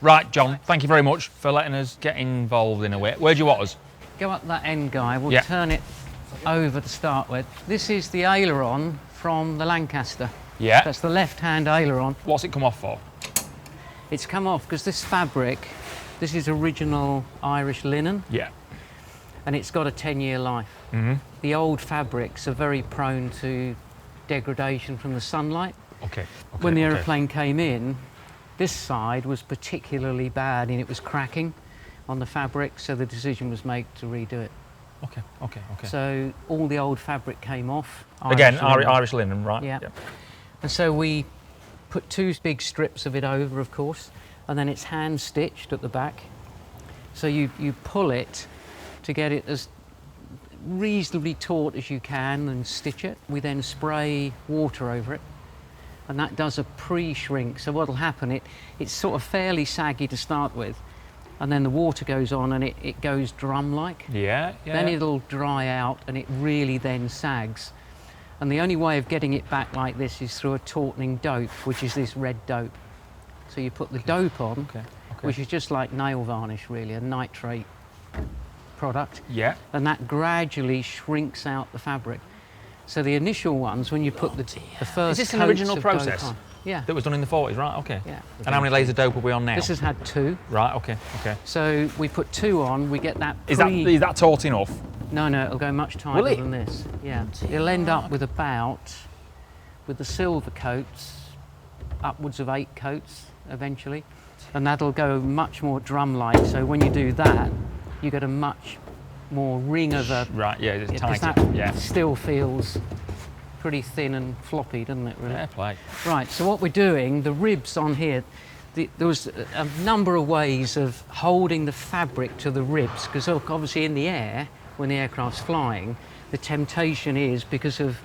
Right, John, thank you very much for letting us get involved in a way. Where do you want us? Go up that end, Guy. We'll turn it over to start with. This is the Aileron from the Lancaster. Yeah. That's the left-hand aileron. What's it come off for? It's come off because this fabric, this is original Irish linen. Yeah. And it's got a 10-year life. Mm-hmm. The old fabrics are very prone to degradation from the sunlight. Okay. When the aeroplane came in, this side was particularly bad and it was cracking on the fabric, so the decision was made to redo it. Okay. So all the old fabric came off. Irish linen, right? Yeah. And so we put 2 big strips of it over, of course, and then it's hand stitched at the back. So you pull it to get it as reasonably taut as you can and stitch it. We then spray water over it, and that does a pre-shrink. So what'll happen, it's sort of fairly saggy to start with, and then the water goes on and it goes drum-like. Yeah. Then it'll dry out and it really then sags. And the only way of getting it back like this is through a tautening dope, which is this red dope. So you put the dope on, which is just like nail varnish really, a nitrate product. Yeah. And that gradually shrinks out the fabric. So the initial ones, when you put the first Is this an original process? On, yeah. That was done in the 40s, right? Okay. Yeah. And how many layers of dope are we on now? This has had 2. Right, okay. So we put 2 on, we get that Is that taut enough? No, it'll go much tighter than this. Yeah. You'll end up with with the silver coats, upwards of 8 coats eventually. And that'll go much more drum-like. So when you do that, you get a much more ring of a... Right, yeah, it's tighter. That still feels pretty thin and floppy, doesn't it, really? Fair play. Right, so what we're doing, the ribs on here, there was a number of ways of holding the fabric to the ribs, because obviously in the air, when the aircraft's flying, the temptation is, because of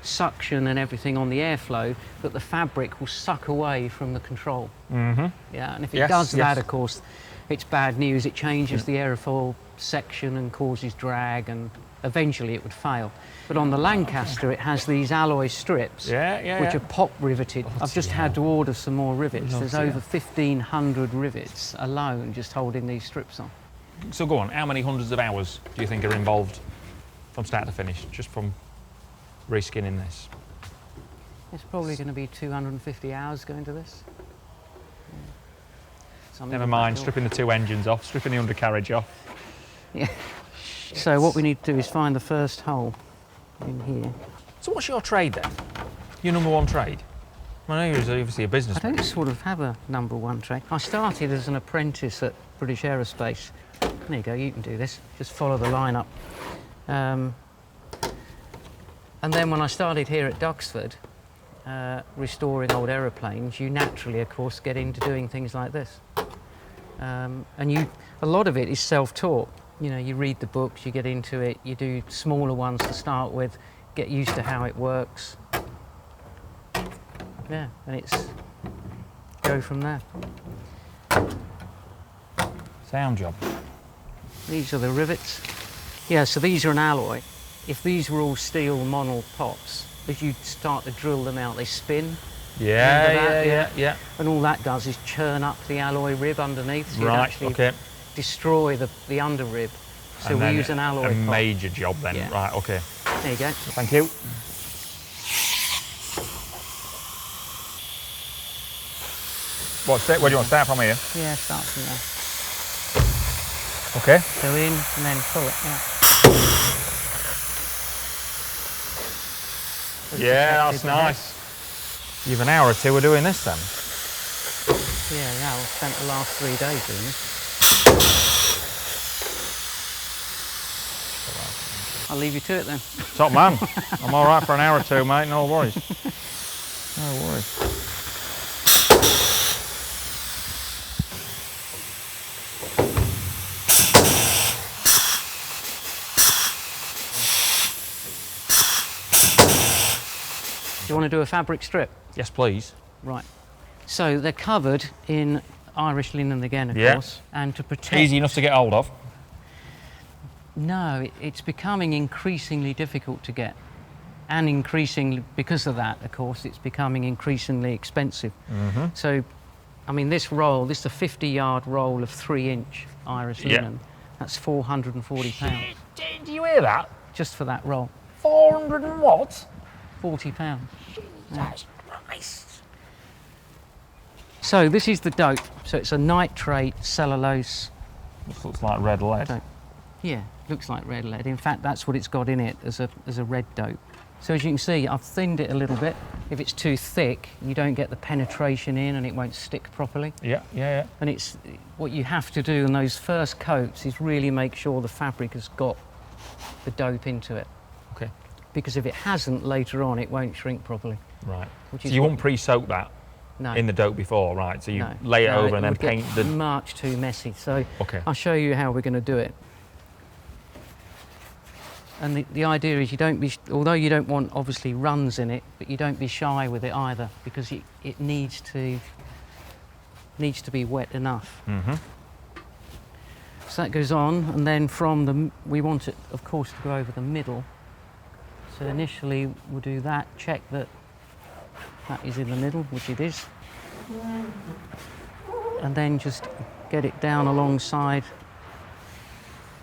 suction and everything on the airflow, that the fabric will suck away from the control. Mm-hmm. Yeah, and if it does that, of course, it's bad news. It changes the aerofoil section and causes drag, and eventually it would fail. But on the Lancaster, it has these alloy strips, which are pop riveted. I've just had to order some more rivets. There's over 1,500 rivets alone just holding these strips on. So go on, how many hundreds of hours do you think are involved from start to finish, just from reskinning this? It's probably going to be 250 hours going to this. Never mind, stripping the 2 engines off, stripping the undercarriage off. Yeah. So what we need to do is find the first hole in here. So what's your trade then? Your number 1 trade? I know you're obviously a businessman. I don't sort of have a number 1 trade. I started as an apprentice at British Aerospace. There you go, you can do this. Just follow the line up. And then when I started here at Duxford, restoring old aeroplanes, you naturally, of course, get into doing things like this. And a lot of it is self-taught. You know, you read the books, you get into it, you do smaller ones to start with, get used to how it works. Yeah, and go from there. Sound job. These are the rivets. Yeah, so these are an alloy. If these were all steel monel pops, as you start to drill them out, they spin. Yeah. And all that does is churn up the alloy rib underneath. So right, actually destroy the under rib. So we use an alloy pop. A major job then. Yeah. Right, okay. There you go. Thank you. Where do you want to start from here? Yeah, start from there. Okay. Go in and then pull it, Yeah, that's nice. You've an hour or 2 of doing this then? Yeah, I've spent the last 3 days doing this. I'll leave you to it then. Top man. I'm all right for an hour or 2, mate, no worries. No worries. Do you want to do a fabric strip? Yes, please. Right. So they're covered in Irish linen again, of course, and to protect... Easy enough to get hold of? No, it's becoming increasingly difficult to get. And increasingly, because of that, of course, it's becoming increasingly expensive. Mm-hmm. So I mean, this roll, this is a 50-yard roll of 3-inch iris linen. That's £440. Do you hear that? Just for that roll. 400 and what? £40. That's Christ. So this is the dope. So it's a nitrate cellulose. This looks like red lead. Dope. Yeah, looks like red lead. In fact, that's what it's got in it as a red dope. So as you can see, I've thinned it a little bit. If it's too thick, you don't get the penetration in and it won't stick properly. Yeah. And it's what you have to do in those first coats is really make sure the fabric has got the dope into it. Okay. Because if it hasn't, later on, it won't shrink properly. Right. Which So is you won't pre-soak that No. in the dope before, right? So you No. lay it No, over and then would get paint the... much too messy. So Okay. I'll show you how we're going to do it. And the idea is you don't be, although you don't want obviously runs in it, but you don't be shy with it either, because it needs to be wet enough. Mm-hmm. So that goes on, and then from the, we want it, of course, to go over the middle. So initially we'll do that, check that that is in the middle, which it is. And then just get it down alongside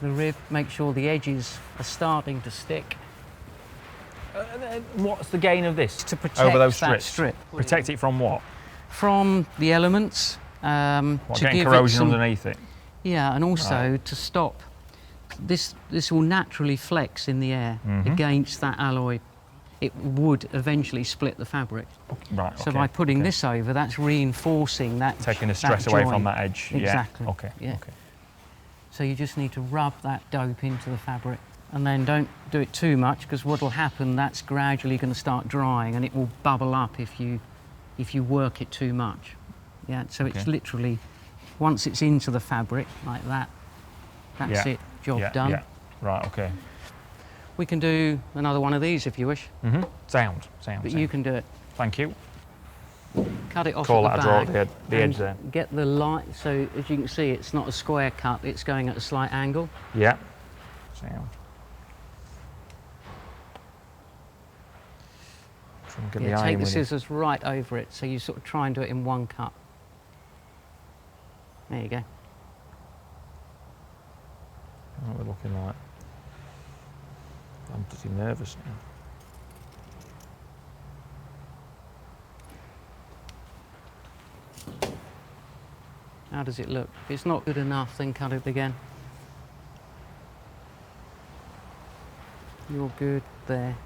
the rib, make sure the edges are starting to stick. What's the gain of this? To protect over those that strips? strip. Protect it from what? From the elements. What, To getting give corrosion it some, underneath it? Yeah, and also Right. to stop. This will naturally flex in the air against that alloy. It would eventually split the fabric. Right, So okay, by putting okay. this over, that's reinforcing that. Taking the stress away from joint. that edge. Exactly. Yeah. Okay. Yeah. Okay. So you just need to rub that dope into the fabric. And then don't do it too much, because what will happen, that's gradually going to start drying and it will bubble up if you work it too much. Yeah, so it's Okay. literally, once it's into the fabric like that, that's Yeah. it, job Yeah, done. yeah. Right, okay. We can do another one of these if you wish, Mm-hmm. Sound. but you can do it. Thank you. Cut it off Call at that the a draw back at the edge and there. get the light, so as you can see, it's not a square cut, it's going at a slight angle. Yeah. Sound. Try and get the Yeah, eye take in the with it. scissors right over it, so you sort of try and do it in one cut. There you go. What we're looking like. I'm pretty nervous now. How does it look? If it's not good enough, then cut it again. You're good there.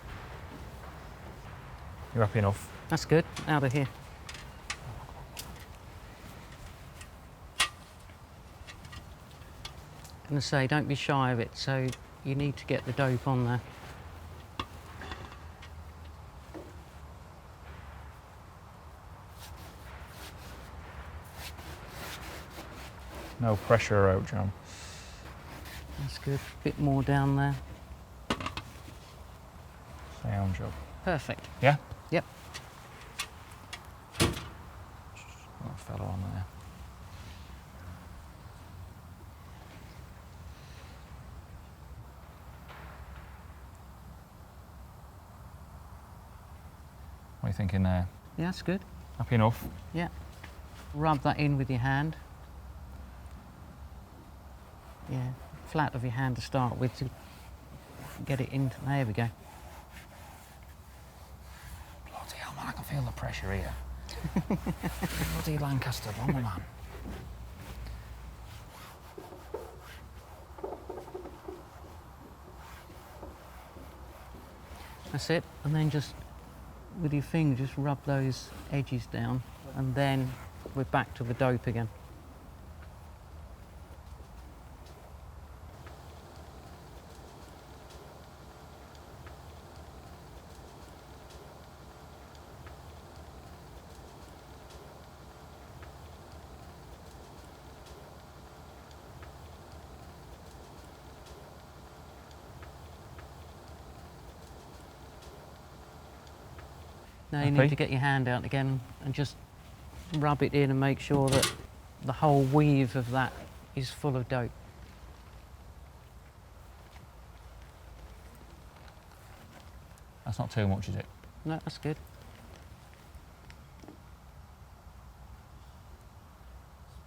You happy enough? That's good. Out of here. I'm going to say, don't be shy of it, so you need to get the dope on there. No pressure out, John. That's good. A bit more down there. Sound job. Perfect. Yeah? Yep. That fella on there. What are you thinking there? Yeah, that's good. Happy enough? Yeah. Rub that in with your hand. Yeah, flat of your hand to start with to get it into. There we go. Bloody hell, man, I can feel the pressure here. Bloody Lancaster Bomber, man. That's it. And then just with your finger, just rub those edges down, and then we're back to the dope again. Now you Happy? need to get your hand out again and just rub it in and make sure that the whole weave of that is full of dope. That's not too much, is it? No, that's good.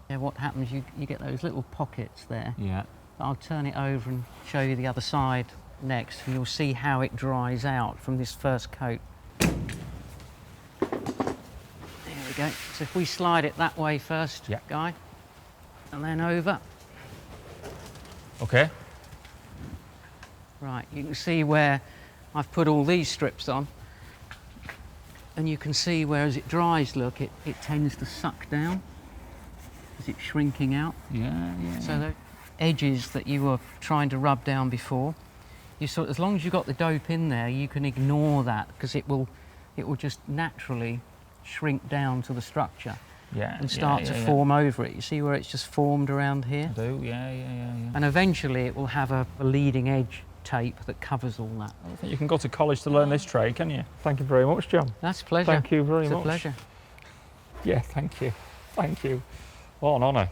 Yeah, what happens, you get those little pockets there. Yeah. I'll turn it over and show you the other side next, and you'll see how it dries out from this first coat. There we go. So if we slide it that way first, Yeah. Guy, and then over. Okay. Right, you can see where I've put all these strips on, and you can see where as it dries, look, it tends to suck down as it's shrinking out. Yeah. So the edges that you were trying to rub down before, as long as you've got the dope in there, you can ignore that, because it will just naturally shrink down to the structure and start to form over it. You see where it's just formed around here? I do, yeah. And eventually it will have a leading edge tape that covers all that. I don't think you can go to college to learn this trade, can you? Thank you very much, John. That's a pleasure. Thank you very much. It's a pleasure. Yeah, thank you. Thank you. What an honour.